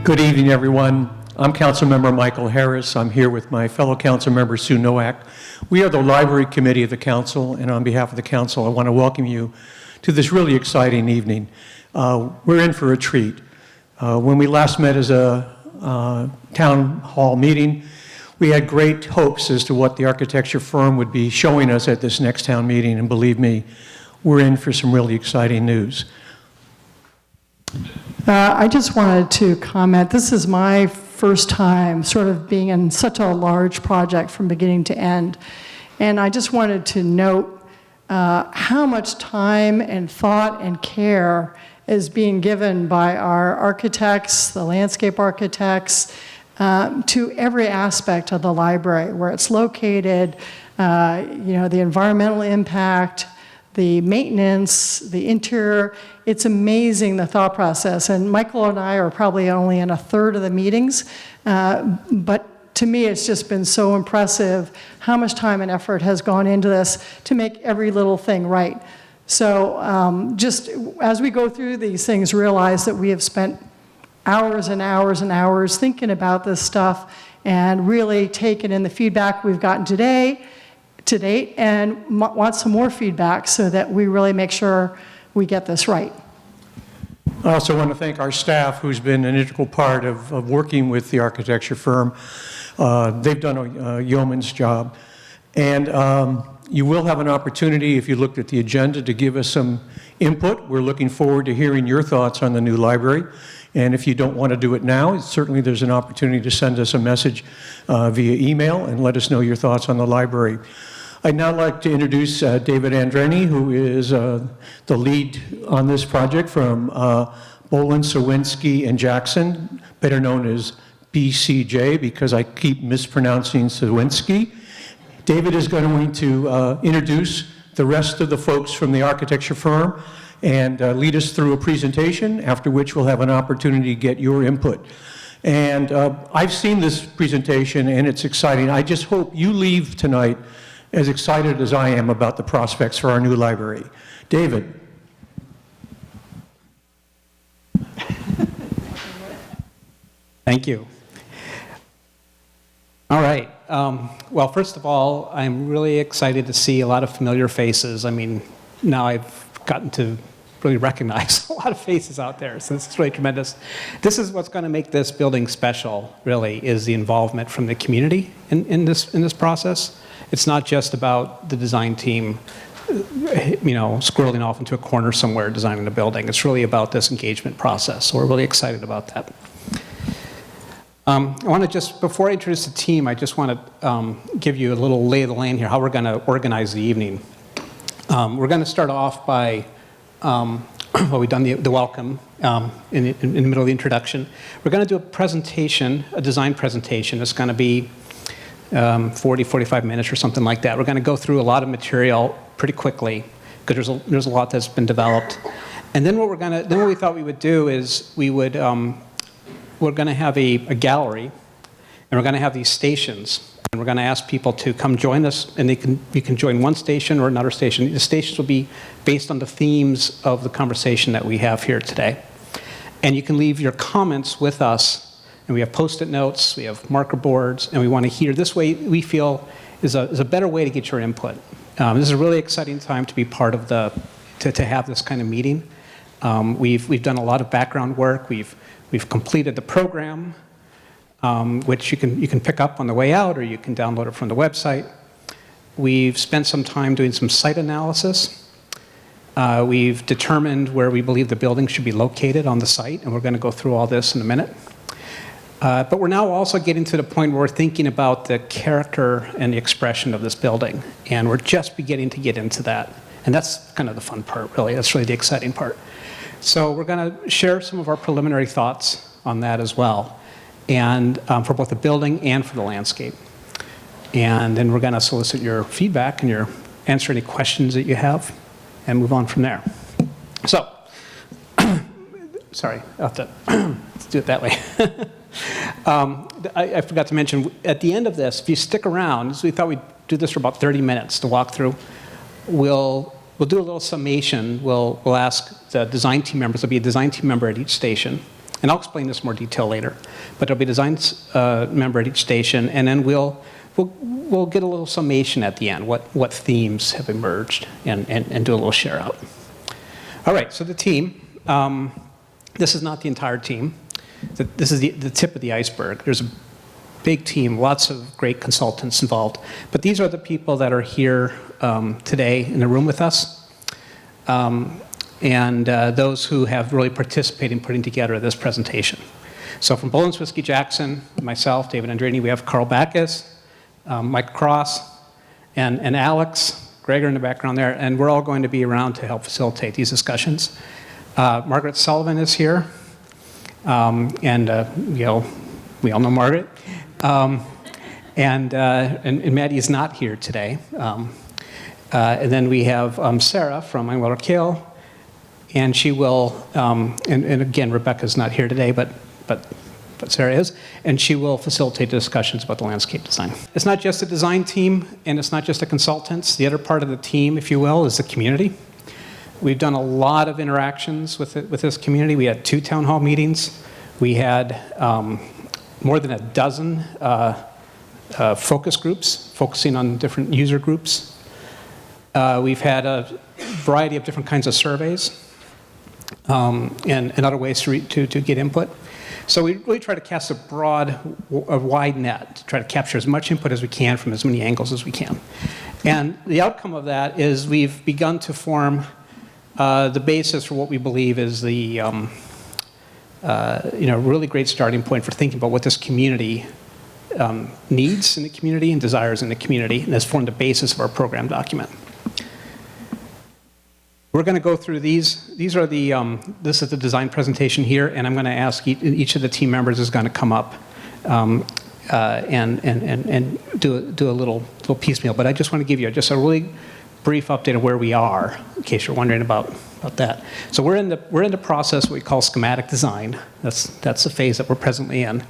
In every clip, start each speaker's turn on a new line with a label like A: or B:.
A: Good evening, everyone. I'm Councilmember Michael Harris. I'm here with my fellow Councilmember Sue Nowak. We are the Library Committee of the Council, and on behalf of the Council, I want to welcome you to this really exciting evening. We're in for a treat. When we last met as a town hall meeting, we had great hopes as to what the architecture firm would be showing us at this next town meeting, and believe me, we're in for some really exciting news.
B: I just wanted to comment, this is my first time sort of being in such a large project from beginning to end. And I just wanted to note how much time and thought and care is being given by our architects, the landscape architects, to every aspect of the library, where it's located, the environmental impact, the maintenance, the interior. It's amazing, the thought process. And Michael and I are probably only in a third of the meetings, but to me it's just been so impressive how much time and effort has gone into this to make every little thing right. So just as we go through these things, realize that we have spent hours and hours and hours thinking about this stuff and really taken in the feedback we've gotten to date, and want some more feedback so that we really make sure we get this right.
A: I also want to thank our staff, who's been an integral part of working with the architecture firm. They've done a yeoman's job. And you will have an opportunity, if you looked at the agenda, to give us some input. We're looking forward to hearing your thoughts on the new library. And if you don't want to do it now, certainly there's an opportunity to send us a message via email and let us know your thoughts on the library. I'd now like to introduce David Andreni, who is the lead on this project from Bolin, Sawinski, and Jackson, better known as BCJ, because I keep mispronouncing Sawinski. David is going to introduce the rest of the folks from the architecture firm and lead us through a presentation, after which we'll have an opportunity to get your input. And I've seen this presentation, and it's exciting. I just hope you leave tonight as excited as I am about the prospects for our new library. David.
C: Thank you. All right. Well, first of all, I'm really excited to see a lot of familiar faces. I mean, now I've gotten to really recognize a lot of faces out there, so this is really tremendous. This is what's going to make this building special, really, is the involvement from the community in this process. It's not just about the design team, squirreling off into a corner somewhere designing a building. It's really about this engagement process, so we're really excited about that. I want to just, before I introduce the team, I just want to give you a little lay of the land here, how we're going to organize the evening. We're going to start off by, we've done the welcome in the middle of the introduction. We're going to do a presentation, a design presentation. It's going to be 45 minutes or something like that. We're going to go through a lot of material pretty quickly because there's a lot that's been developed. And then what we thought we would do is we're going to have a gallery, and we're going to have these stations, and we're going to ask people to come join us, and you can join one station or another station. The stations will be based on the themes of the conversation that we have here today. And you can leave your comments with us. And we have Post-it notes, we have marker boards, and we want to hear. This way, we feel, is a better way to get your input. This is a really exciting time to be part of to have this kind of meeting. We've done a lot of background work. We've completed the program, which you can pick up on the way out, or you can download it from the website. We've spent some time doing some site analysis. We've determined where we believe the building should be located on the site, and we're going to go through all this in a minute. But we're now also getting to the point where we're thinking about the character and the expression of this building. And we're just beginning to get into that. And that's kind of the fun part, really. That's really the exciting part. So we're going to share some of our preliminary thoughts on that as well, and for both the building and for the landscape. And then we're going to solicit your feedback and answer any questions that you have and move on from there. So, sorry, I'll have to let's do it that way. I forgot to mention, at the end of this, if you stick around, so we thought we'd do this for about 30 minutes to walk through, we'll do a little summation. We'll ask the design team members, there'll be a design team member at each station, And I'll explain this in more detail later. But there'll be a design member at each station, and then we'll get a little summation at the end, what themes have emerged, and do a little share out. All right, so the team. This is not the entire team. This is the tip of the iceberg. There's a big team, lots of great consultants involved. But these are the people that are here today in the room with us. And those who have really participated in putting together this presentation. So from Bullens Whiskey Jackson, myself, David Andrini, we have Carl Backus, Mike Cross, and Alex, Gregor in the background there, and we're all going to be around to help facilitate these discussions. Margaret Sullivan is here, and we all know Margaret. And Maddie is not here today. And then we have Sarah from Anglo Kill, and she will, and again, Rebecca's not here today, but Sarah is, and she will facilitate the discussions about the landscape design. It's not just a design team, and it's not just the consultants. The other part of the team, if you will, is the community. We've done a lot of interactions with this community. We had 2 town hall meetings. We had more than a dozen focus groups, focusing on different user groups. We've had a variety of different kinds of surveys and other ways to get input. So we really try to cast a wide net to try to capture as much input as we can from as many angles as we can. And the outcome of that is we've begun to form the basis for what we believe is the really great starting point for thinking about what this community needs in the community and desires in the community, and has formed the basis of our program document. We're going to go through these. This is the design presentation here, and I'm going to ask each of the team members is going to come up and do a little piecemeal. But I just want to give you just a really brief update of where we are, in case you're wondering about that. So we're in the process what we call schematic design. That's the phase that we're presently in.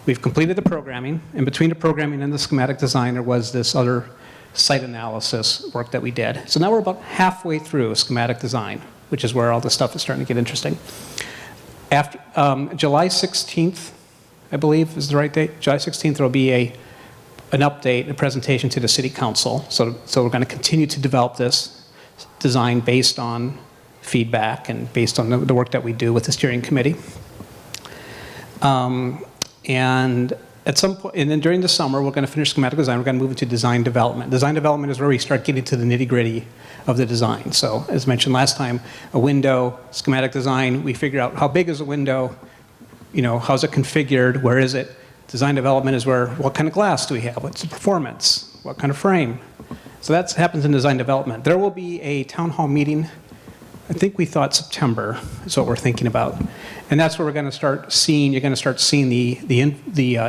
C: We've completed the programming. In between the programming and the schematic design, there was this other site analysis work that we did. So now we're about halfway through schematic design, which is where all this stuff is starting to get interesting. After July 16th, I believe is the right date. July 16th, there will be an update, a presentation to the City Council. So we're going to continue to develop this design based on feedback and based on the work that we do with the steering committee. And at some point, and then during the summer, we're going to finish schematic design. We're going to move into design development. Design development is where we start getting to the nitty-gritty of the design. So, as mentioned last time, a window, schematic design, we figure out how big is a window, how's it configured, where is it? Design development is where, what kind of glass do we have? What's the performance? What kind of frame? So that happens in design development. There will be a town hall meeting. I think we thought September is what we're thinking about. And that's where we're going to start seeing, you're going to start seeing the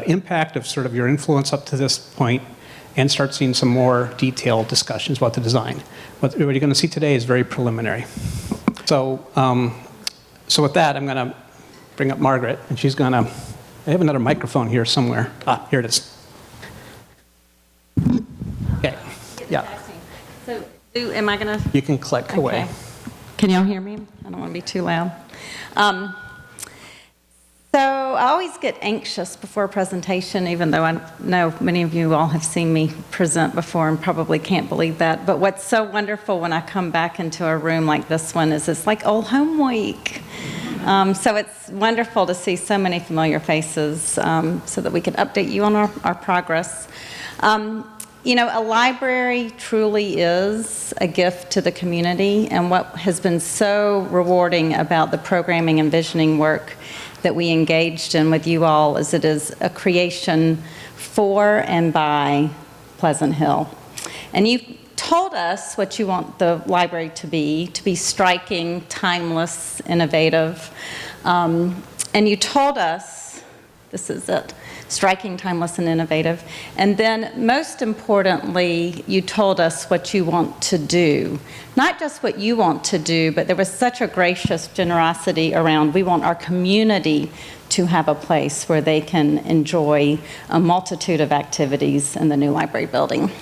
C: impact of sort of your influence up to this point, and start seeing some more detailed discussions about the design. What you're going to see today is very preliminary. So with that, I'm going to bring up Margaret, and she's going to, I have another microphone here somewhere. Here it is. Okay, yeah.
D: So, am I going to?
C: You can click away.
D: Can y'all hear me? I don't want to be too loud. So I always get anxious before a presentation, even though I know many of you all have seen me present before and probably can't believe that. But what's so wonderful when I come back into a room like this one is it's like old home week. So it's wonderful to see so many familiar faces so that we can update you on our progress. A library truly is a gift to the community, and what has been so rewarding about the programming and visioning work that we engaged in with you all is it is a creation for and by Pleasant Hill. And you told us what you want the library to be striking, timeless, innovative. And you told us, this is it, striking, timeless, and innovative. And then, most importantly, you told us what you want to do. Not just what you want to do, but there was such a gracious generosity around, we want our community to have a place where they can enjoy a multitude of activities in the new library building.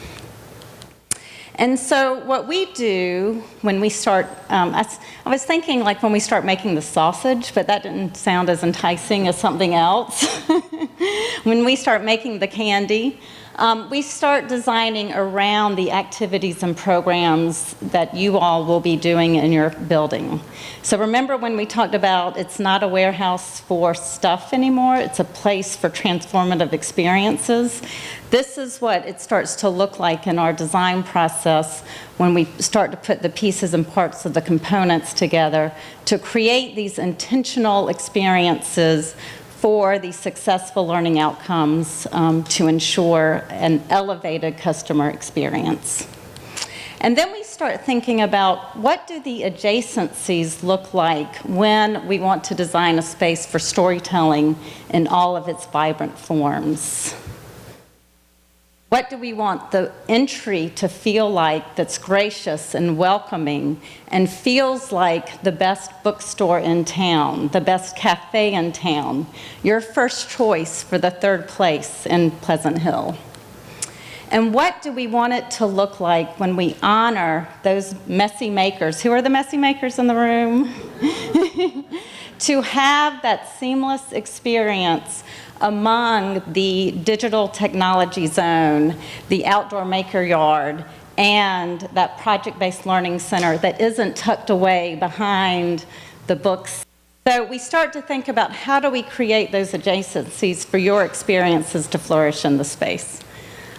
D: And so what we do when we start, I was thinking like when we start making the sausage, but that didn't sound as enticing as something else. When we start making the candy, we start designing around the activities and programs that you all will be doing in your building. So remember when we talked about it's not a warehouse for stuff anymore, it's a place for transformative experiences. This is what it starts to look like in our design process when we start to put the pieces and parts of the components together to create these intentional experiences for the successful learning outcomes to ensure an elevated customer experience. And then we start thinking about what do the adjacencies look like when we want to design a space for storytelling in all of its vibrant forms. What do we want the entry to feel like that's gracious and welcoming and feels like the best bookstore in town, the best cafe in town, your first choice for the third place in Pleasant Hill? And what do we want it to look like when we honor those messy makers? Who are the messy makers in the room? To have that seamless experience among the digital technology zone, the outdoor maker yard, and that project-based learning center that isn't tucked away behind the books. So we start to think about how do we create those adjacencies for your experiences to flourish in the space.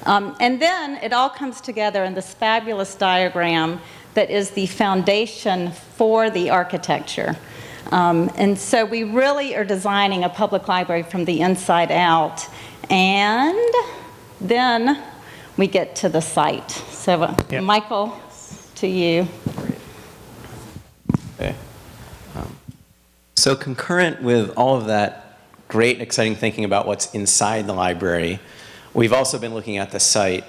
D: And then it all comes together in this fabulous diagram that is the foundation for the architecture. And so we really are designing a public library from the inside out, and then we get to the site. So Michael, to you.
E: Okay. So concurrent with all of that great and exciting thinking about what's inside the library, we've also been looking at the site,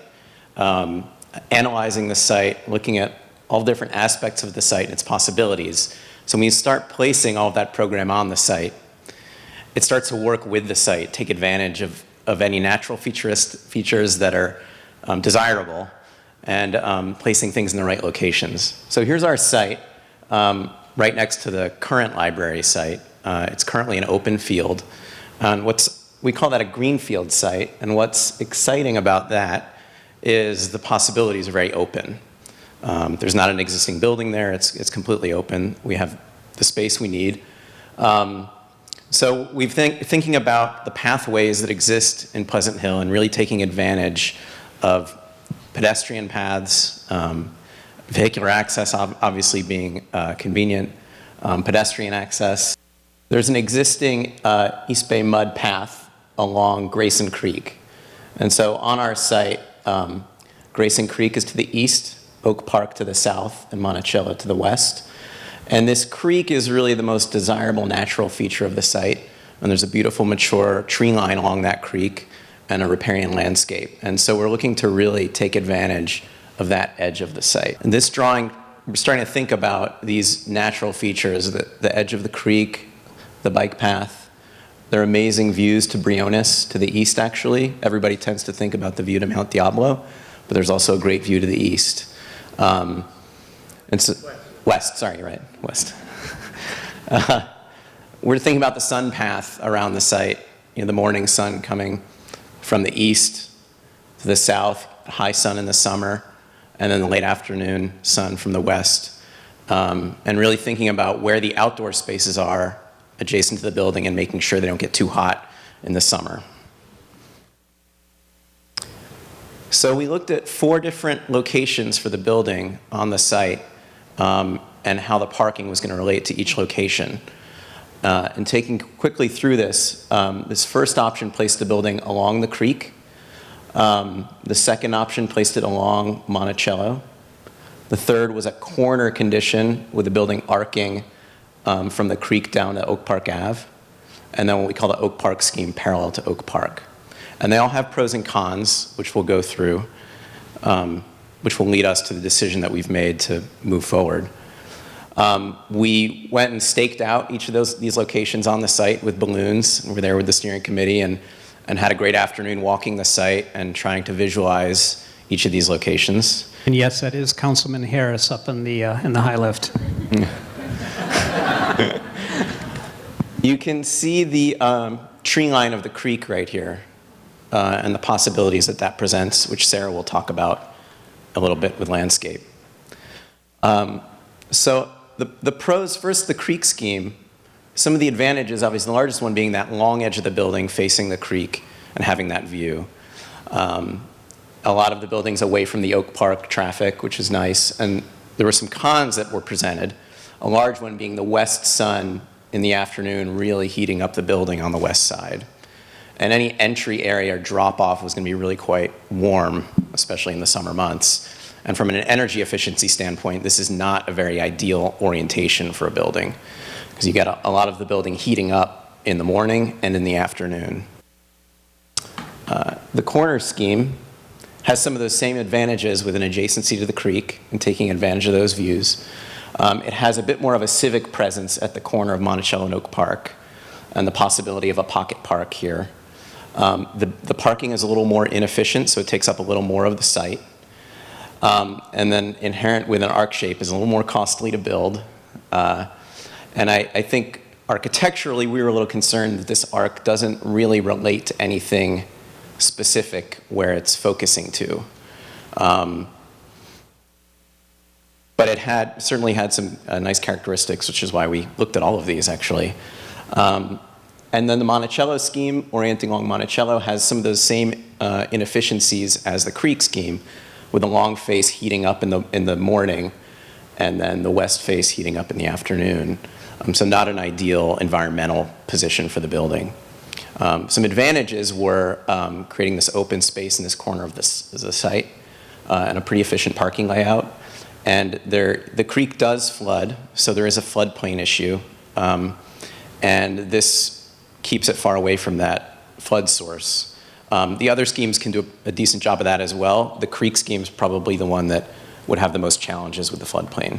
E: analyzing the site, looking at all different aspects of the site and its possibilities. So when you start placing all of that program on the site, it starts to work with the site, take advantage of any natural features that are desirable, and placing things in the right locations. So here's our site right next to the current library site. It's currently an open field. We call that a greenfield site, and what's exciting about that is the possibilities are very open. There's not an existing building there. It's completely open. We have the space we need. So we've thinking about the pathways that exist in Pleasant Hill and really taking advantage of pedestrian paths, vehicular access obviously being convenient, pedestrian access. There's an existing East Bay mud path along Grayson Creek. And so on our site, Grayson Creek is to the east, Oak Park to the south, and Monticello to the west. And this creek is really the most desirable natural feature of the site. And there's a beautiful mature tree line along that creek and a riparian landscape. And so we're looking to really take advantage of that edge of the site. In this drawing, we're starting to think about these natural features, the edge of the creek, the bike path. There are amazing views to Briones, to the east actually. Everybody tends to think about the view to Mount Diablo, but there's also a great view to the east. West, sorry, right, west. We're thinking about the sun path around the site, the morning sun coming from the east to the south, high sun in the summer, and then the late afternoon sun from the west. And really thinking about where the outdoor spaces are adjacent to the building and making sure they don't get too hot in the summer. So we looked at 4 different locations for the building on the site and how the parking was going to relate to each location. And taking quickly through this, this first option placed the building along the creek. The second option placed it along Monticello. The third was a corner condition with the building arcing from the creek down to Oak Park Ave. And then what we call the Oak Park scheme parallel to Oak Park. And they all have pros and cons, which we'll go through, which will lead us to the decision that we've made to move forward. We went and staked out each of these locations on the site with balloons. We were there with the steering committee and had a great afternoon walking the site and trying to visualize each of these locations.
C: And yes, that is Councilman Harris up in the high lift.
E: You can see the tree line of the creek right here and the possibilities that that presents, which Sarah will talk about a little bit with landscape. So the pros, first the creek scheme. Some of the advantages, obviously the largest one being that long edge of the building facing the creek and having that view. A lot of the buildings away from the Oak Park traffic, which is nice. And there were some cons that were presented, a large one being the west sun in the afternoon really heating up the building on the west side. And any entry area or drop off was going to be really quite warm, especially in the summer months. And from an energy efficiency standpoint, this is not a very ideal orientation for a building, because you get a lot of the building heating up in the morning and in the afternoon. The corner scheme has some of those same advantages with an adjacency to the creek and taking advantage of those views. It has a bit more of a civic presence at the corner of Monticello and Oak Park, and the possibility of a pocket park here. The parking is a little more inefficient, so it takes up a little more of the site. And then inherent with an arc shape is a little more costly to build. And I think architecturally we were a little concerned that this arc doesn't really relate to anything specific where it's focusing to. But it certainly had some nice characteristics, which is why we looked at all of these actually. And then the Monticello scheme, orienting along Monticello, has some of those same inefficiencies as the creek scheme, with the long face heating up in the morning, and then the west face heating up in the afternoon. So not an ideal environmental position for the building. Some advantages were creating this open space in this corner of the site and a pretty efficient parking layout. And the creek does flood, so there is a floodplain issue. And this keeps it far away from that flood source. The other schemes can do a decent job of that as well. The creek scheme is probably the one that would have the most challenges with the floodplain.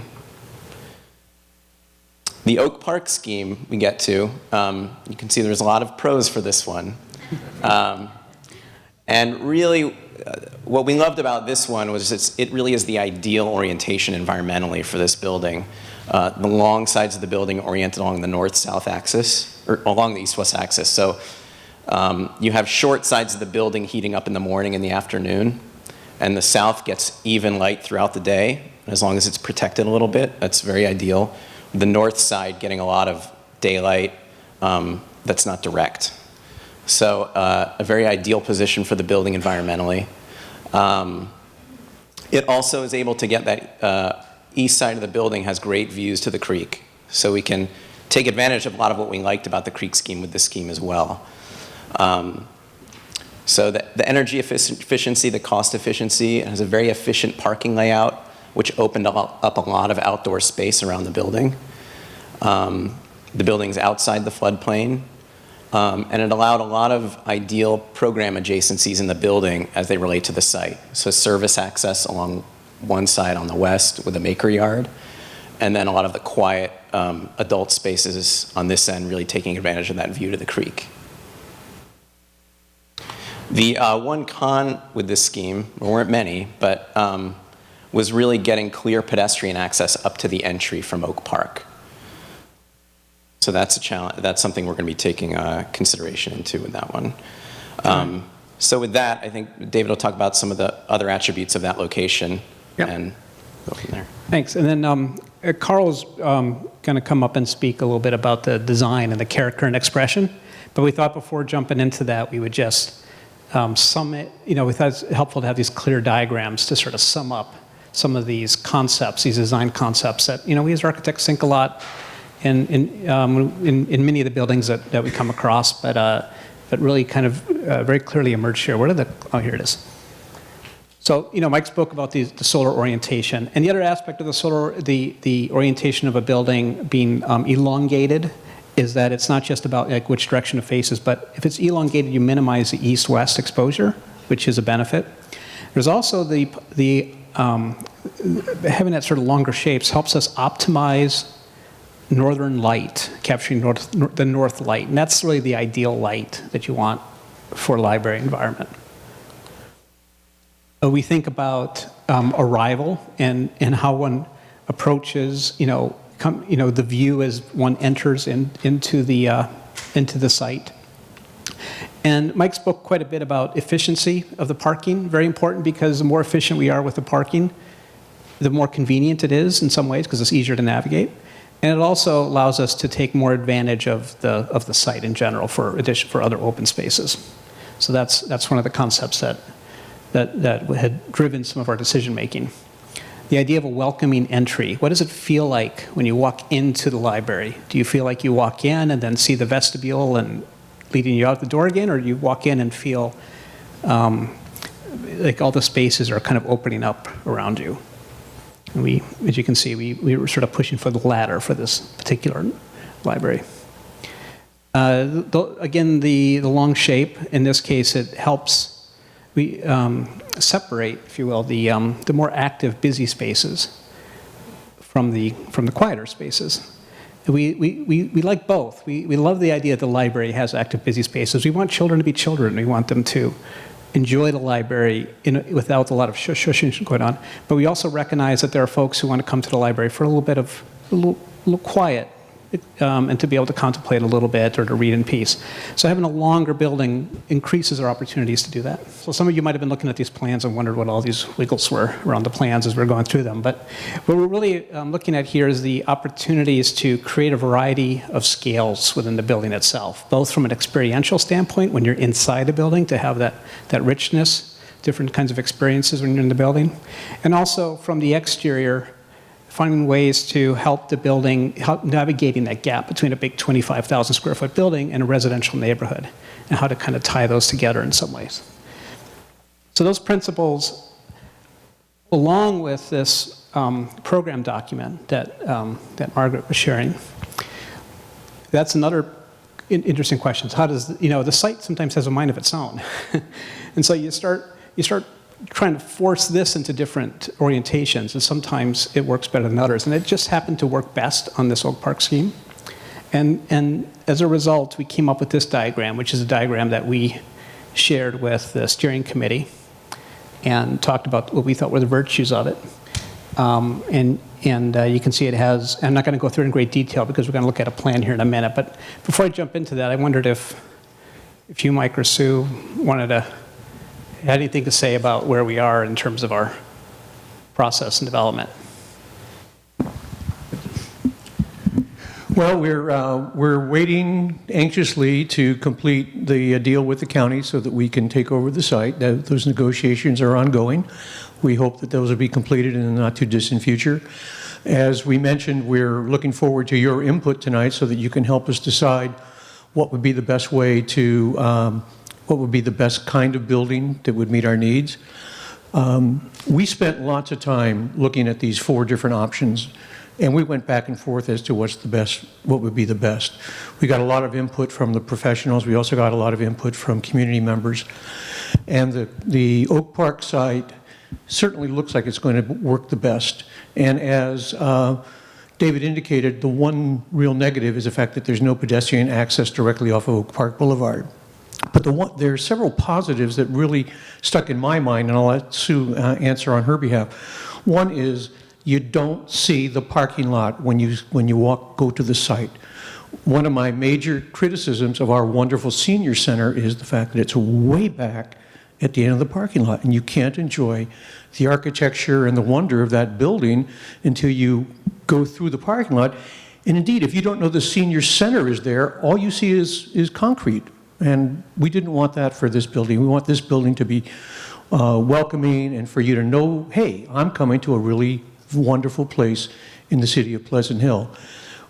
E: The Oak Park scheme we get to, you can see there's a lot of pros for this one. And really, what we loved about this one was it really is the ideal orientation environmentally for this building. The long sides of the building oriented along the north-south axis, or along the east-west axis. So you have short sides of the building heating up in the morning and the afternoon, and the south gets even light throughout the day. As long as it's protected a little bit, that's very ideal. The north side getting a lot of daylight that's not direct. So a very ideal position for the building environmentally. It also is able to get that east side of the building has great views to the creek. So we can take advantage of a lot of what we liked about the creek scheme with this scheme as well. So the energy efficiency, the cost efficiency, it has a very efficient parking layout, which opened up a lot of outdoor space around the building. The building's outside the floodplain, and it allowed a lot of ideal program adjacencies in the building as they relate to the site. So service access along one side on the west with a maker yard, and then a lot of the quiet adult spaces on this end really taking advantage of that view to the creek. The one con with this scheme, there weren't many, but was really getting clear pedestrian access up to the entry from Oak Park. So that's a challenge. That's something we're going to be taking consideration into with that one. So with that, I think David will talk about some of the other attributes of that location.
C: Yep.
E: And go from there.
C: Thanks. And then Carl's going to come up and speak a little bit about the design and the character and expression. But we thought before jumping into that, we would just sum it. We thought it's helpful to have these clear diagrams to sort of sum up some of these concepts, these design concepts that we as architects think a lot in many of the buildings that we come across, but really kind of very clearly emerged here. Oh, here it is. So, Mike spoke about the solar orientation, and the other aspect of the orientation of a building being elongated is that it's not just about which direction it faces, but if it's elongated, you minimize the east-west exposure, which is a benefit. There's also having that sort of longer shapes helps us optimize northern light, capturing the north light, and that's really the ideal light that you want for a library environment. We think about arrival and how one approaches, the view as one enters into the site. And Mike spoke quite a bit about efficiency of the parking, very important because the more efficient we are with the parking, the more convenient it is in some ways because it's easier to navigate. And it also allows us to take more advantage of the site in general for other open spaces. So that's one of the concepts that had driven some of our decision making. The idea of a welcoming entry. What does it feel like when you walk into the library? Do you feel like you walk in and then see the vestibule and leading you out the door again, or do you walk in and feel like all the spaces are kind of opening up around you? And as you can see, we were sort of pushing for the latter for this particular library. Again, the long shape, in this case, it helps separate, if you will, the more active, busy spaces from the quieter spaces. We like both. We love the idea that the library has active, busy spaces. We want children to be children. We want them to enjoy the library without a lot of shushing going on. But we also recognize that there are folks who want to come to the library for a little quiet, and to be able to contemplate a little bit or to read in peace. So having a longer building increases our opportunities to do that. So some of you might have been looking at these plans and wondered what all these wiggles were around the plans as we're going through them. But what we're really looking at here is the opportunities to create a variety of scales within the building itself, both from an experiential standpoint when you're inside the building to have that richness, different kinds of experiences when you're in the building, and also from the exterior, finding ways to help the building, help navigating that gap between a big 25,000 square foot building and a residential neighborhood, and how to kind of tie those together in some ways. So those principles, along with this program document that Margaret was sharing, that's another interesting question. How does, the site sometimes has a mind of its own. And so you start trying to force this into different orientations, and sometimes it works better than others. And it just happened to work best on this Oak Park scheme. And as a result, we came up with this diagram, which is a diagram that we shared with the steering committee and talked about what we thought were the virtues of it. And you can see it has, I'm not going to go through it in great detail because we're going to look at a plan here in a minute, but before I jump into that, I wondered if you, Mike or Sue, had anything to say about where we are in terms of our process and development.
A: Well, we're waiting anxiously to complete the deal with the county so that we can take over the site. Those negotiations are ongoing. We hope that those will be completed in the not too distant future. As we mentioned, we're looking forward to your input tonight so that you can help us decide what would be the best way to what would be the best kind of building that would meet our needs. We spent lots of time looking at these 4 different options, and we went back and forth as to what would be the best. We got a lot of input from the professionals. We also got a lot of input from community members. And the Oak Park site certainly looks like it's going to work the best. And as David indicated, the one real negative is the fact that there's no pedestrian access directly off of Oak Park Boulevard. But there are several positives that really stuck in my mind, and I'll let Sue answer on her behalf. One is you don't see the parking lot when you go to the site. One of my major criticisms of our wonderful senior center is the fact that it's way back at the end of the parking lot, and you can't enjoy the architecture and the wonder of that building until you go through the parking lot. And indeed, if you don't know the senior center is there, all you see is concrete. And we didn't want that for this building. We want this building to be welcoming and for you to know, hey, I'm coming to a really wonderful place in the city of Pleasant Hill.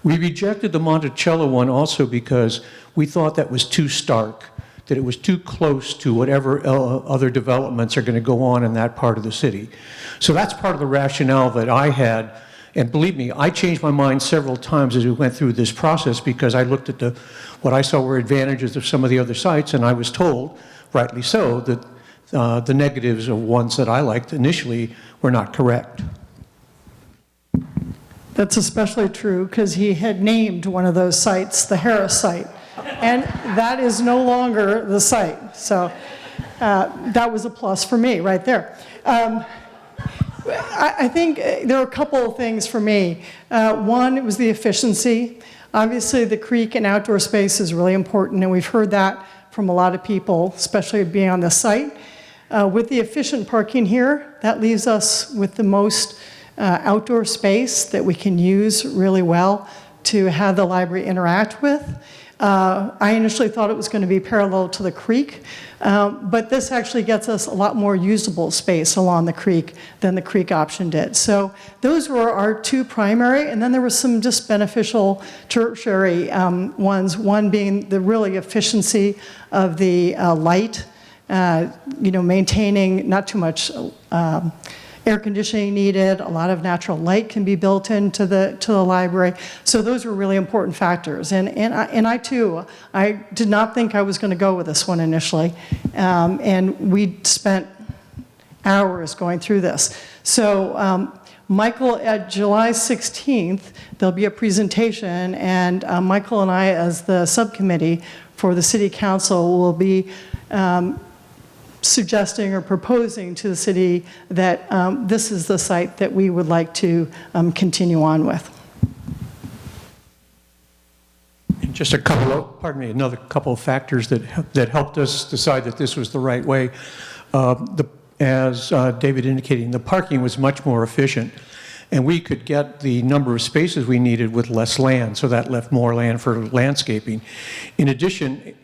A: We rejected the Monticello one also because we thought that was too stark, that it was too close to whatever other developments are going to go on in that part of the city. So that's part of the rationale that I had. And believe me, I changed my mind several times as we went through this process because I looked at what I saw were advantages of some of the other sites, and I was told, rightly so, that the negatives of ones that I liked initially were not correct.
B: That's especially true because he had named one of those sites the Harris site, and that is no longer the site. So that was a plus for me right there. I think there are a couple of things for me. One, it was the efficiency. Obviously, the creek and outdoor space is really important, and we've heard that from a lot of people, especially being on the site. With the efficient parking here, that leaves us with the most outdoor space that we can use really well to have the library interact with. I initially thought it was going to be parallel to the creek, but this actually gets us a lot more usable space along the creek than the creek option did. So those were our two primary, and then there was some just beneficial tertiary ones, one being the really efficiency of the light, maintaining not too much air conditioning needed, a lot of natural light can be built into the library. So those were really important factors. And I too, I did not think I was going to go with this one initially. And we spent hours going through this. So Michael, at July 16th, there'll be a presentation, and Michael and I, as the subcommittee for the City Council, will be suggesting or proposing to the city that this is the site that we would like to continue on with.
A: And just another couple of factors that helped us decide that this was the right way. As David indicated, the parking was much more efficient, and we could get the number of spaces we needed with less land, so that left more land for landscaping. In addition,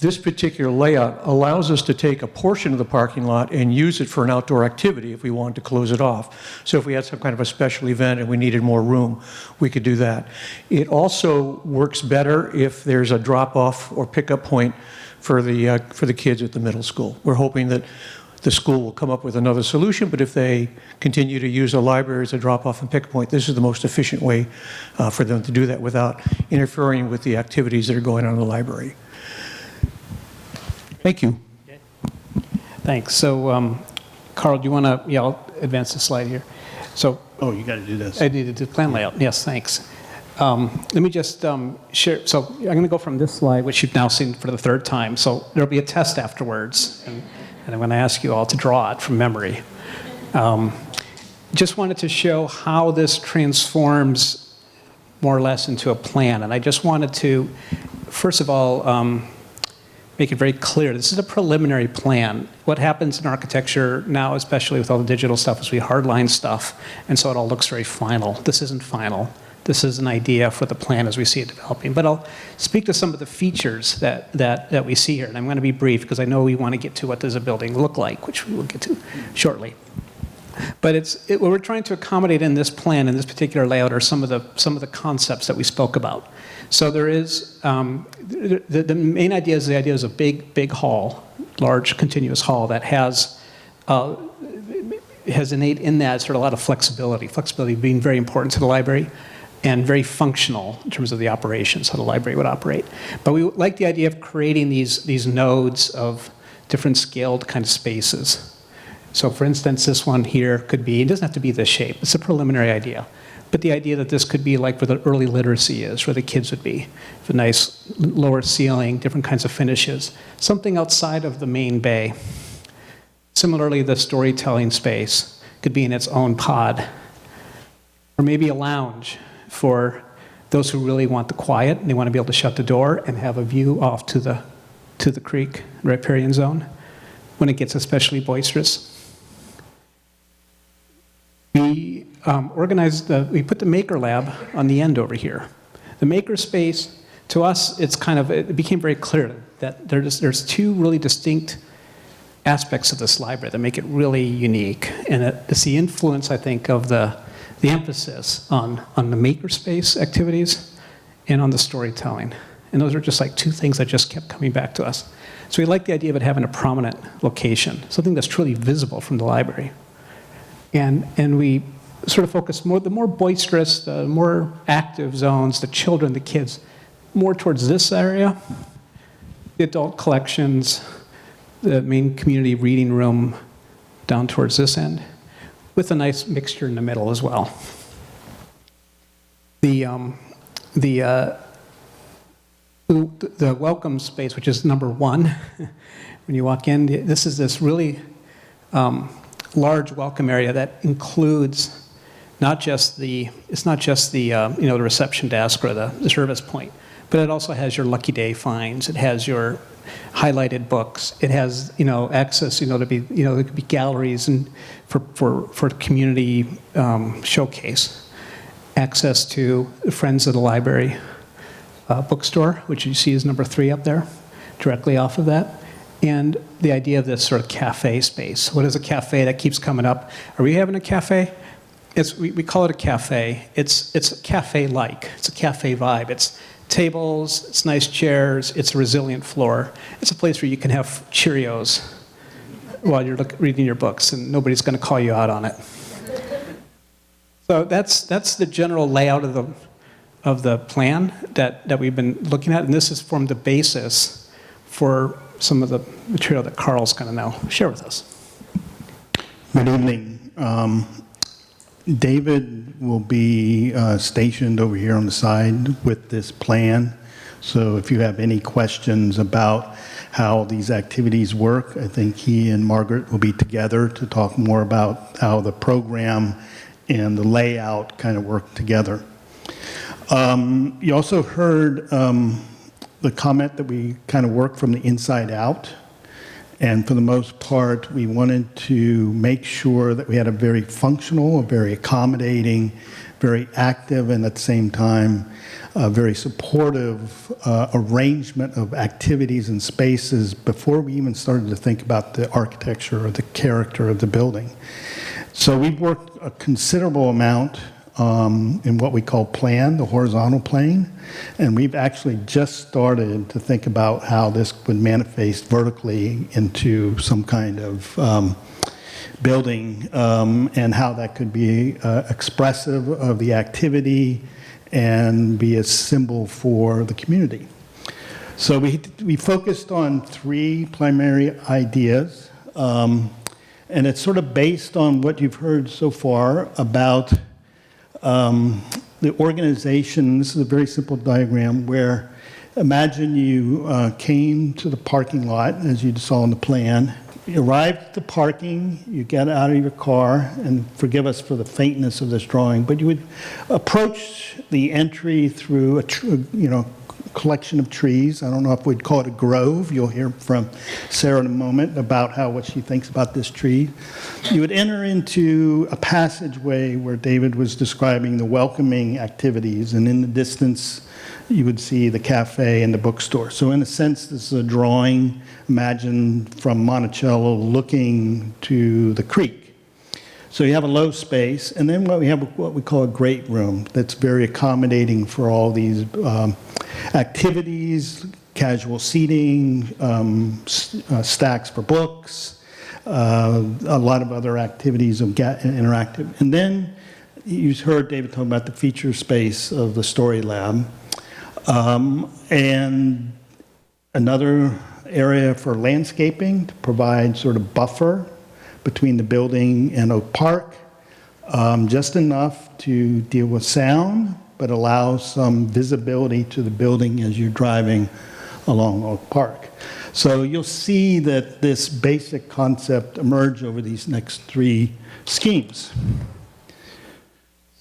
A: this particular layout allows us to take a portion of the parking lot and use it for an outdoor activity if we wanted to close it off. So if we had some kind of a special event and we needed more room, we could do that. It also works better if there's a drop-off or pickup point for the kids at the middle school. We're hoping that the school will come up with another solution, but if they continue to use a library as a drop-off and pickup point, this is the most efficient way for them to do that without interfering with the activities that are going on in the library. Thank you.
C: Okay. Thanks. So, Carl, do you want to, I'll advance the slide here. So,
F: Oh, you got to do this.
C: I needed to plan layout. Yes, thanks. Let me just share. So I'm going to go from this slide, which you've now seen for the third time. So there'll be a test afterwards, and I'm going to ask you all to draw it from memory. Just wanted to show how this transforms more or less into a plan. And I just wanted to, first of all, make it very clear, this is a preliminary plan. What happens in architecture now, especially with all the digital stuff, is we hardline stuff, and so it all looks very final. This isn't final. This is an idea for the plan as we see it developing. But I'll speak to some of the features that we see here, and I'm going to be brief because I know we want to get to what does a building look like, which we will get to shortly. But what we're trying to accommodate in this plan, in this particular layout, are some of the concepts that we spoke about. So there is, the main idea is a big hall, large continuous hall that has innate in that sort of a lot of flexibility being very important to the library and very functional in terms of the operations, how the library would operate. But we like the idea of creating these nodes of different scaled kind of spaces. So for instance, this one here could be, it doesn't have to be this shape, it's a preliminary idea. But the idea that this could be like where the early literacy is, where the kids would be, with a nice lower ceiling, different kinds of finishes, something outside of the main bay. Similarly, the storytelling space could be in its own pod, or maybe a lounge for those who really want the quiet and they want to be able to shut the door and have a view off to the creek, riparian zone, when it gets especially boisterous. We we put the maker lab on the end over here. The maker space, to us, it became very clear that there's two really distinct aspects of this library that make it really unique. And it's the influence, I think, of the emphasis on the maker space activities and on the storytelling. And those are just like two things that just kept coming back to us. So we like the idea of it having a prominent location, something that's truly visible from the library. And we sort of focus the more boisterous, the more active zones, the children, the kids, more towards this area, the adult collections, the main community reading room down towards this end, with a nice mixture in the middle as well. The welcome space, which is number one, when you walk in. This is this really large welcome area that includes it's not just the the reception desk or the service point, but it also has your lucky day finds. It has your highlighted books. It has access to be there could be galleries and for community showcase. Access to Friends of the Library bookstore, which you see is number 3 up there, directly off of that. And the idea of this sort of cafe space. What is a cafe? That keeps coming up. Are we having a cafe? We call it a cafe. It's cafe-like. It's a cafe vibe. It's tables, it's nice chairs, it's a resilient floor. It's a place where you can have Cheerios while you're reading your books, and nobody's going to call you out on it. So that's the general layout of the plan that we've been looking at, and this has formed the basis for some of the material that Carl's going to now share with us.
F: Good evening. David will be stationed over here on the side with this plan. So if you have any questions about how these activities work, I think he and Margaret will be together to talk more about how the program and the layout kind of work together. You also heard the comment that we kind of work from the inside out. And for the most part, we wanted to make sure that we had a very functional, a very accommodating, very active, and at the same time, a very supportive arrangement of activities and spaces before we even started to think about the architecture or the character of the building. So we've worked a considerable amount in what we call plan, the horizontal plane, and we've actually just started to think about how this would manifest vertically into some kind of building and how that could be expressive of the activity and be a symbol for the community. So we focused on 3 primary ideas, and it's sort of based on what you've heard so far about the organization. This is a very simple diagram where imagine you came to the parking lot, as you saw in the plan. You arrived at the parking, you get out of your car, and forgive us for the faintness of this drawing, but you would approach the entry through a collection of trees. I don't know if we'd call it a grove. You'll hear from Sarah in a moment about what she thinks about this tree. You would enter into a passageway where David was describing the welcoming activities, and in the distance you would see the cafe and the bookstore. So in a sense, this is a drawing, imagine from Monticello looking to the creek. So you have a low space, and then we have what we call a great room that's very accommodating for all these activities, casual seating, stacks for books, a lot of other activities of interactive. And then you heard David talk about the feature space of the Story Lab. And another area for landscaping to provide sort of buffer between the building and Oak Park, just enough to deal with sound, but allow some visibility to the building as you're driving along Oak Park. So you'll see that this basic concept emerge over these next 3 schemes.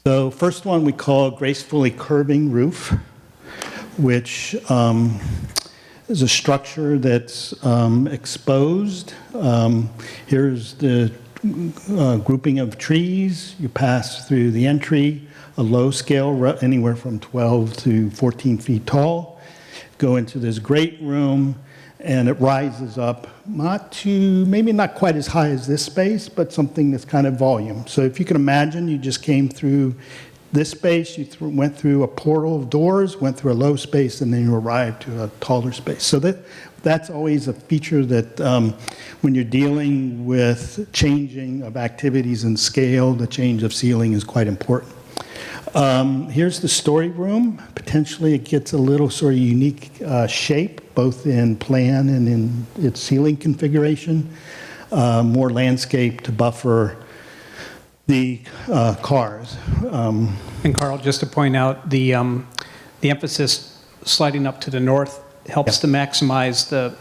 F: So first one we call gracefully curving roof, which is a structure that's exposed. Here's the grouping of trees. You pass through the entry, a low scale, anywhere from 12 to 14 feet tall. Go into this great room, and it rises up, maybe not quite as high as this space, but something that's kind of volume. So if you can imagine, you just came through this space, you went through a portal of doors, went through a low space, and then you arrived to a taller space. So that's always a feature that when you're dealing with changing of activities and scale, the change of ceiling is quite important. Here's the story room. Potentially it gets a little sort of unique shape, both in plan and in its ceiling configuration. More landscape to buffer the cars.
C: And Carl, just to point out, the emphasis sliding up to the north helps to maximize the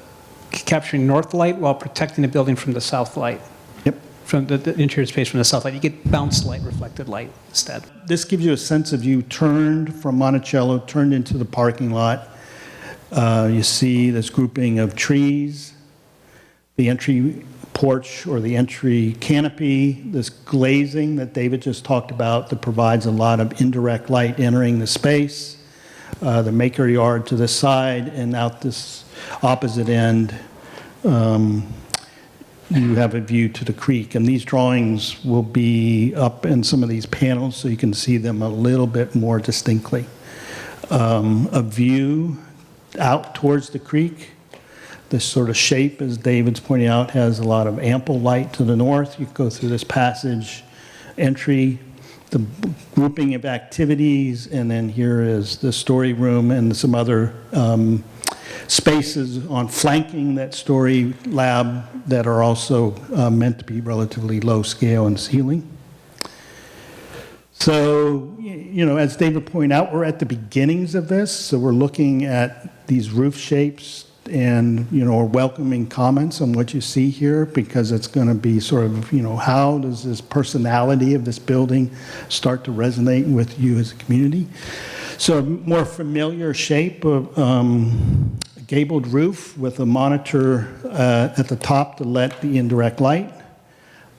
C: capturing north light while protecting the building from the south light,
F: Yep.
C: from the interior space from the south light. You get bounce light, reflected light instead.
F: This gives you a sense of you turned from Monticello, turned into the parking lot. You see this grouping of trees, the entry porch or the entry canopy, this glazing that David just talked about that provides a lot of indirect light entering the space, the maker yard to the side, and out this opposite end, you have a view to the creek. And these drawings will be up in some of these panels so you can see them a little bit more distinctly. A view out towards the creek. This sort of shape, as David's pointing out, has a lot of ample light to the north. You go through this passage entry, the grouping of activities, and then here is the story room and some other spaces on flanking that story lab that are also meant to be relatively low scale in ceiling. So, you know, as David pointed out, we're at the beginnings of this, so we're looking at these roof shapes and, you know, welcoming comments on what you see here, because it's going to be sort of, you know, how does this personality of this building start to resonate with you as a community? So a more familiar shape of a gabled roof with a monitor at the top to let the indirect light.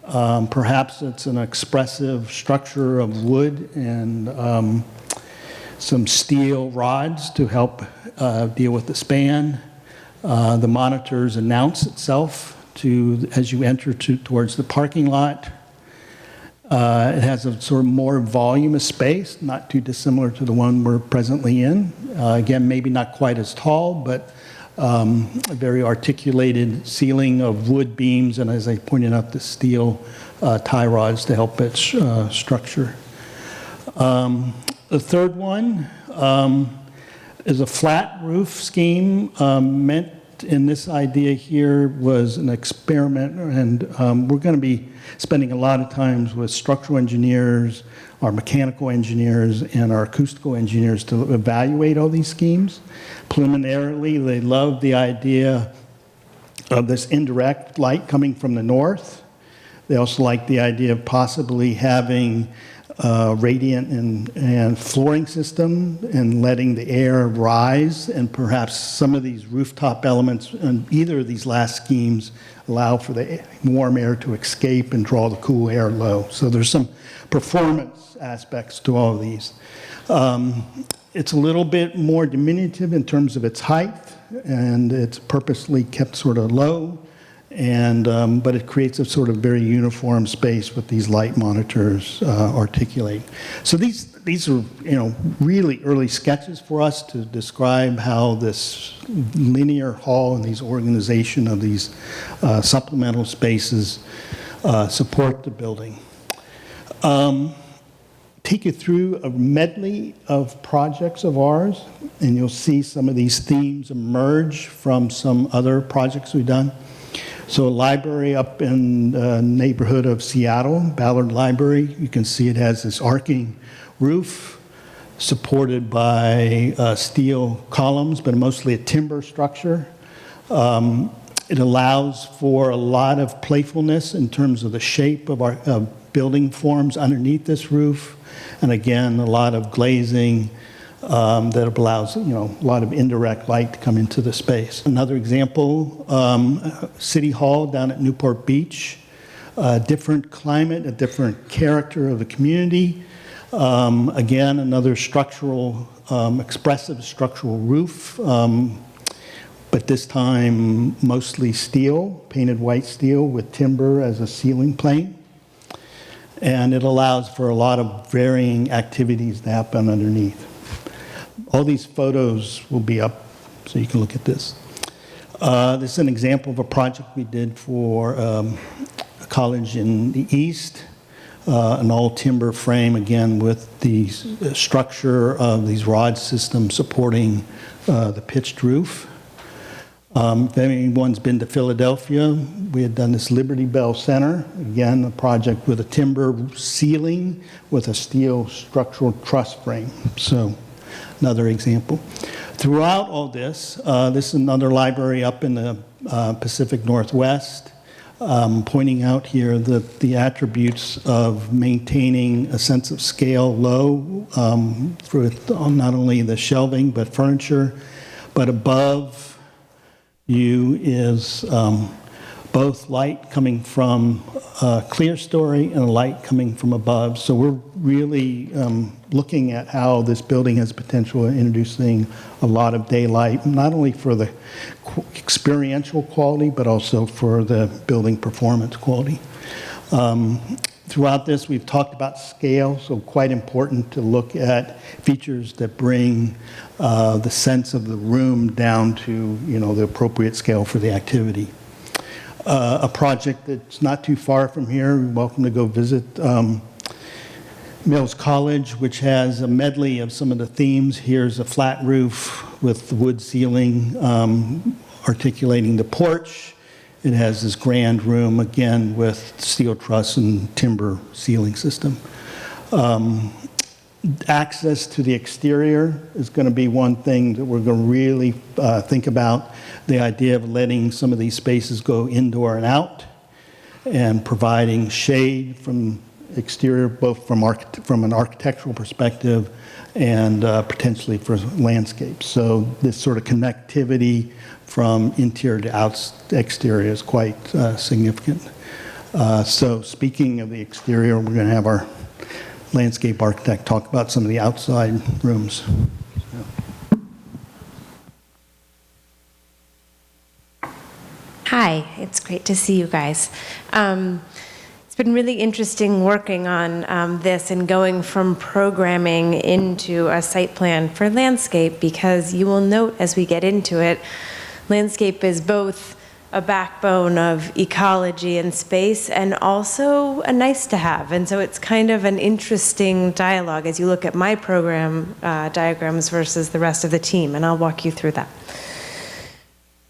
F: Perhaps it's an expressive structure of wood and some steel rods to help deal with the span. The monitors announce itself as you enter towards the parking lot. It has a sort of more voluminous space, not too dissimilar to the one we're presently in. Again, maybe not quite as tall, but a very articulated ceiling of wood beams, and as I pointed out, the steel tie rods to help its structure. The third one is a flat roof scheme meant in this idea here was an experiment, and we're going to be spending a lot of time with structural engineers, our mechanical engineers, and our acoustical engineers to evaluate all these schemes. Preliminarily, they love the idea of this indirect light coming from the north. They also like the idea of possibly having radiant and flooring system and letting the air rise, and perhaps some of these rooftop elements in either of these last schemes allow for the warm air to escape and draw the cool air low. So there's some performance aspects to all of these. It's a little bit more diminutive in terms of its height, and it's purposely kept sort of low. And, but it creates a sort of very uniform space with these light monitors articulating. So these are, you know, really early sketches for us to describe how this linear hall and these organization of these supplemental spaces support the building. Take you through a medley of projects of ours, and you'll see some of these themes emerge from some other projects we've done. So a library up in the neighborhood of Seattle, Ballard Library, you can see it has this arcing roof supported by steel columns, but mostly a timber structure. It allows for a lot of playfulness in terms of the shape of our building forms underneath this roof. And again, a lot of glazing that allows, you know, a lot of indirect light to come into the space. Another example, City Hall down at Newport Beach, different climate, a different character of the community. Again, another structural, expressive structural roof, but this time mostly steel, painted white steel with timber as a ceiling plane. And it allows for a lot of varying activities to happen underneath. All these photos will be up, so you can look at this. This is an example of a project we did for a college in the East, an all-timber frame, again, with the structure of these rod systems supporting the pitched roof. If anyone's been to Philadelphia, we had done this Liberty Bell Center, again, a project with a timber ceiling with a steel structural truss frame. So, another example. Throughout all this, this is another library up in the Pacific Northwest, pointing out here that the attributes of maintaining a sense of scale low for not only the shelving but furniture, but above you is both light coming from a clear story and light coming from above. So we're really looking at how this building has potential of introducing a lot of daylight, not only for the experiential quality, but also for the building performance quality. Throughout this, we've talked about scale, so quite important to look at features that bring the sense of the room down to, the appropriate scale for the activity. A project that's not too far from here, you're welcome to go visit Mills College, which has a medley of some of the themes. Here's a flat roof with the wood ceiling articulating the porch. It has this grand room, again, with steel truss and timber ceiling system. Access to the exterior is going to be one thing that we're going to really think about. The idea of letting some of these spaces go indoor and out and providing shade from exterior, both from an architectural perspective and potentially for landscapes. So this sort of connectivity from interior to exterior is quite significant. So speaking of the exterior, we're going to have our landscape architect talk about some of the outside rooms.
G: Hi, it's great to see you guys. It's been really interesting working on this and going from programming into a site plan for landscape, because you will note as we get into it, landscape is both a backbone of ecology and space and also a nice to have. And so it's kind of an interesting dialogue as you look at my program diagrams versus the rest of the team, and I'll walk you through that.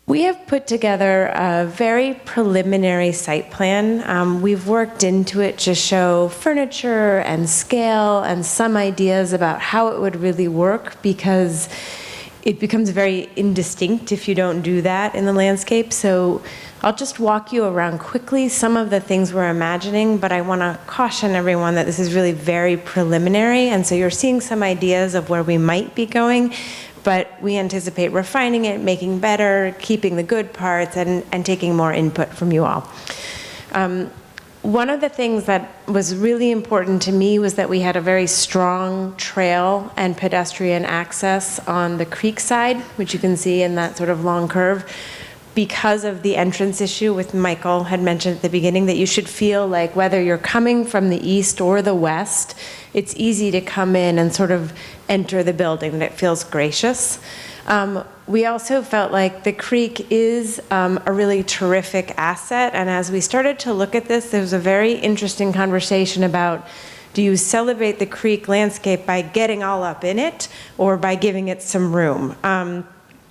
G: We have put together a very preliminary site plan. We've worked into it to show furniture and scale and some ideas about how it would really work, because it becomes very indistinct if you don't do that in the landscape. So I'll just walk you around quickly some of the things we're imagining, but I want to caution everyone that this is really very preliminary, and so you're seeing some ideas of where we might be going, but we anticipate refining it, making better, keeping the good parts, and taking more input from you all. One of the things that was really important to me was that we had a very strong trail and pedestrian access on the creek side, which you can see in that sort of long curve, because of the entrance issue with Michael had mentioned at the beginning, that you should feel like whether you're coming from the east or the west, it's easy to come in and sort of enter the building, and it feels gracious. We also felt like the creek is a really terrific asset, and as we started to look at this, there was a very interesting conversation about, do you celebrate the creek landscape by getting all up in it or by giving it some room?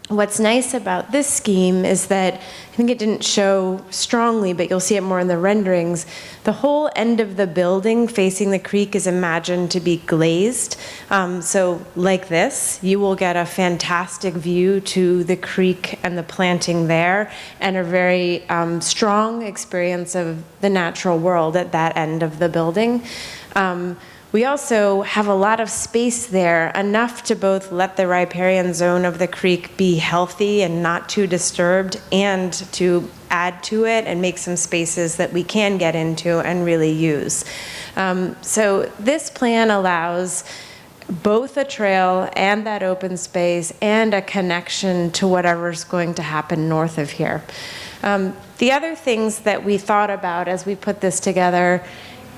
G: What's nice about this scheme is that, I think it didn't show strongly, but you'll see it more in the renderings, the whole end of the building facing the creek is imagined to be glazed. So like this, you will get a fantastic view to the creek and the planting there, and a very strong experience of the natural world at that end of the building. We also have a lot of space there, enough to both let the riparian zone of the creek be healthy and not too disturbed, and to add to it and make some spaces that we can get into and really use. So this plan allows both a trail and that open space and a connection to whatever's going to happen north of here. The other things that we thought about as we put this together,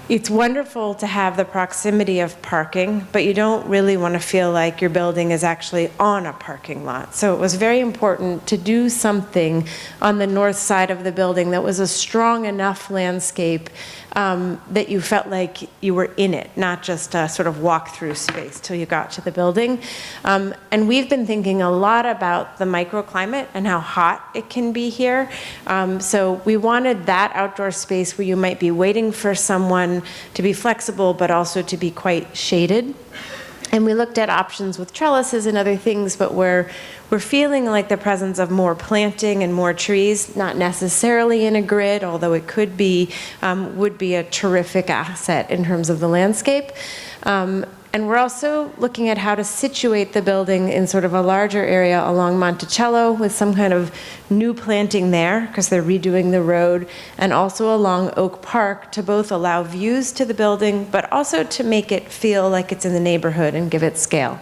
G: it's wonderful to have the proximity of parking, but you don't really want to feel like your building is actually on a parking lot. So it was very important to do something on the north side of the building that was a strong enough landscape that you felt like you were in it, not just a sort of walk-through space till you got to the building. And we've been thinking a lot about the microclimate and how hot it can be here. So we wanted that outdoor space where you might be waiting for someone to be flexible, but also to be quite shaded. And we looked at options with trellises and other things, but we're feeling like the presence of more planting and more trees, not necessarily in a grid, although it could be, would be a terrific asset in terms of the landscape. And we're also looking at how to situate the building in sort of a larger area along Monticello with some kind of new planting there, because they're redoing the road, and also along Oak Park to both allow views to the building, but also to make it feel like it's in the neighborhood and give it scale.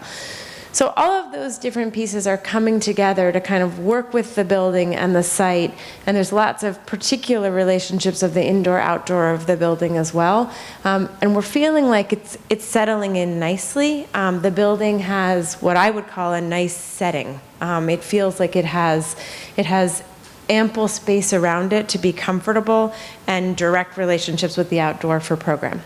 G: So all of those different pieces are coming together to kind of work with the building and the site, and there's lots of particular relationships of the indoor-outdoor of the building as well. And we're feeling like it's settling in nicely. The building has what I would call a nice setting. It feels like it has ample space around it to be comfortable and direct relationships with the outdoor for program.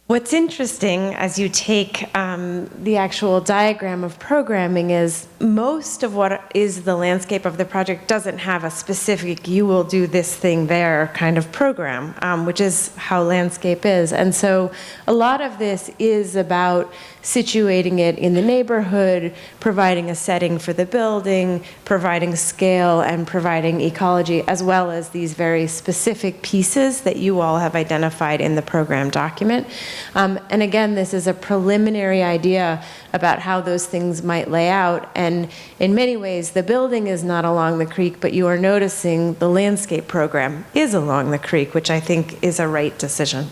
G: What's interesting as you take the actual diagram of programming is most of what is the landscape of the project doesn't have a specific you will do this thing there kind of program, which is how landscape is. And so a lot of this is about situating it in the neighborhood, providing a setting for the building, providing scale, and providing ecology, as well as these very specific pieces that you all have identified in the program document. And again, this is a preliminary idea about how those things might lay out. And in many ways, the building is not along the creek, but you are noticing the landscape program is along the creek, which I think is a right decision.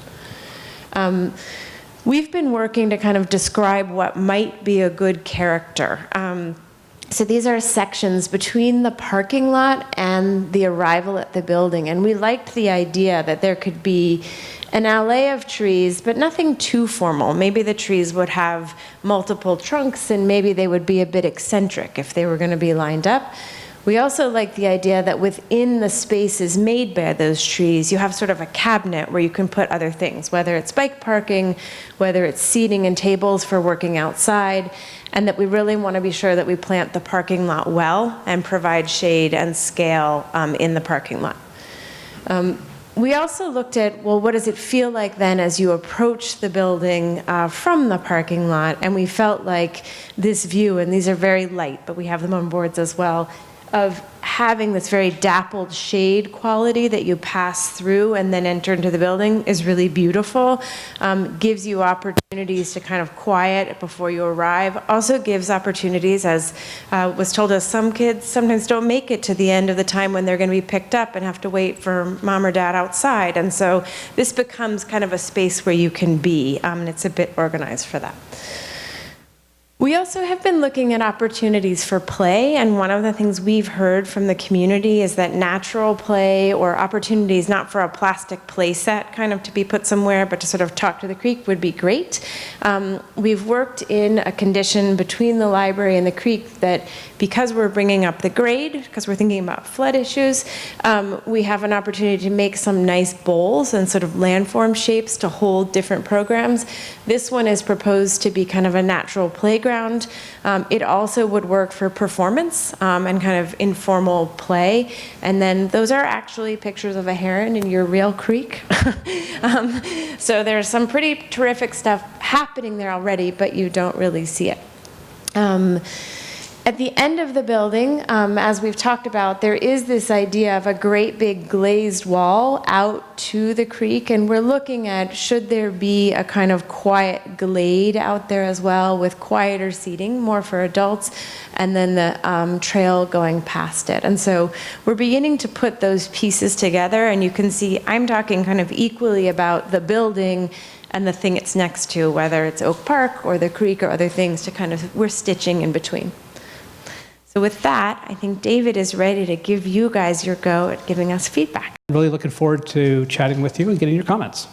G: We've been working to kind of describe what might be a good character. So these are sections between the parking lot and the arrival at the building. And we liked the idea that there could be an alley of trees, but nothing too formal. Maybe the trees would have multiple trunks, and maybe they would be a bit eccentric if they were going to be lined up. We also like the idea that within the spaces made by those trees, you have sort of a cabinet where you can put other things, whether it's bike parking, whether it's seating and tables for working outside, and that we really want to be sure that we plant the parking lot well and provide shade and scale in the parking lot. We also looked at, well, what does it feel like then as you approach the building from the parking lot? And we felt like this view, and these are very light, but we have them on boards as well, of having this very dappled shade quality that you pass through and then enter into the building is really beautiful. Gives you opportunities to kind of quiet before you arrive. Also gives opportunities, as was told us, some kids sometimes don't make it to the end of the time when they're going to be picked up and have to wait for mom or dad outside. And so this becomes kind of a space where you can be, and it's a bit organized for that. We also have been looking at opportunities for play, and one of the things we've heard from the community is that natural play or opportunities not for a plastic play set kind of to be put somewhere, but to sort of talk to the creek would be great. We've worked in a condition between the library and the creek that because we're bringing up the grade, because we're thinking about flood issues, we have an opportunity to make some nice bowls and sort of landform shapes to hold different programs. This one is proposed to be kind of a natural playground. It also would work for performance and kind of informal play. And then those are actually pictures of a heron in your real creek. So there's some pretty terrific stuff happening there already, but you don't really see it. At the end of the building, as we've talked about, there is this idea of a great big glazed wall out to the creek, and we're looking at should there be a kind of quiet glade out there as well with quieter seating, more for adults, and then the trail going past it. And so we're beginning to put those pieces together, and you can see I'm talking kind of equally about the building and the thing it's next to, whether it's Oak Park or the creek or other things to kind of, we're stitching in between. So with that, I think David is ready to give you guys your go at giving us feedback.
C: Really looking forward to chatting with you and getting your comments.